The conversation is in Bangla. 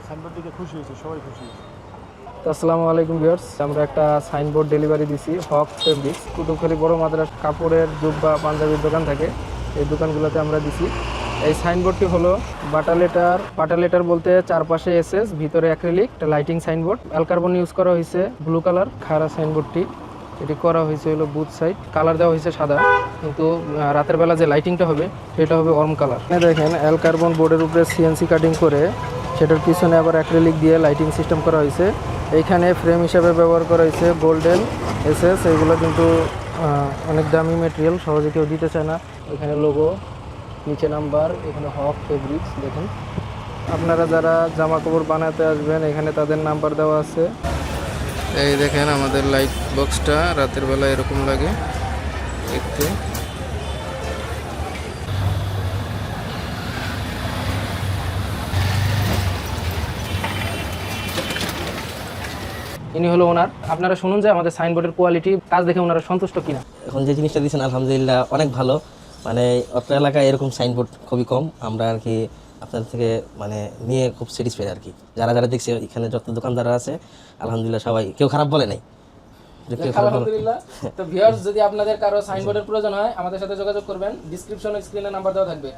সাইনবোর্ড দেখে খুশি হয়েছে, সবাই খুশি হয়েছে। আসসালামু আলাইকুম ভিউয়ার্স, আমরা একটা সাইনবোর্ড ডেলিভারি দিছি হক ফেব্রিক্স। কুতুবখালী বড় মাদ্রাস কাপড়ের জুব্বা পাঞ্জাবির দোকান থাকে, এই দোকানগুলোতে আমরা দিছি। এই সাইনবোর্ডটি হলো বাটা লেটার বলতে চারপাশে এসএস, ভিতরে অ্যাক্রিলিক, একটা লাইটিং সাইনবোর্ড। অ্যালকার্বন ইউজ করা হয়েছে, ব্লু কালার। খাড়া সাইনবোর্ডটি এটি করা হয়েছে হলো বুথ সাইড, কালার দেওয়া হয়েছে সাদা, কিন্তু রাতের বেলা যে লাইটিংটা হবে সেটা হবে অর্ম কালার। দেখেন অ্যালকার্বন বোর্ডের উপরে সিএনসি কাটিং করে সেটার পিছনে আবার অ্যাক্রিলিক দিয়ে লাইটিং সিস্টেম করা হয়েছে। এইখানে ফ্রেম হিসাবে ব্যবহার করা হয়েছে গোল্ডেন এসএস। এগুলো কিন্তু অনেক দামি মেটেরিয়াল, সহজে কেউ দিতে চায় না। এখানে লোগো, নিচে নাম্বার, এখানে হক ফেব্রিক্স। দেখেন আপনারা যারা জামা কাপড় বানাতে আসবেন এখানে তাদের নাম্বার দেওয়া আছে। এই দেখেন আমাদের লাইট বক্সটা রাতের বেলা এরকম লাগে দেখতে। ইনি হলো ওনার। আপনারা শুনুন যে আমাদের সাইনবোর্ডের কোয়ালিটি, কাজ দেখে ওনারা সন্তুষ্ট কিনা। এখন যে জিনিসটা দিয়েছেন আলহামদুলিল্লাহ অনেক ভালো। মানে অত্র এলাকায় এরকম সাইনবোর্ড খুবই কম। আমরা আর কি আপনাদের থেকে মানে নিয়ে খুব স্যাটিসফাইড আর কি। যারা যারা দেখছে এখানে যত দোকানদার আছে আলহামদুলিল্লাহ সবাই কেউ খারাপ বলে নাই। আলহামদুলিল্লাহ। তো ভিউয়ার্স, যদি আপনাদের কারো সাইনবোর্ডের প্রয়োজন হয় আমাদের সাথে যোগাযোগ করবেন, ডিসক্রিপশনে স্ক্রিনে নাম্বার দেওয়া থাকবে।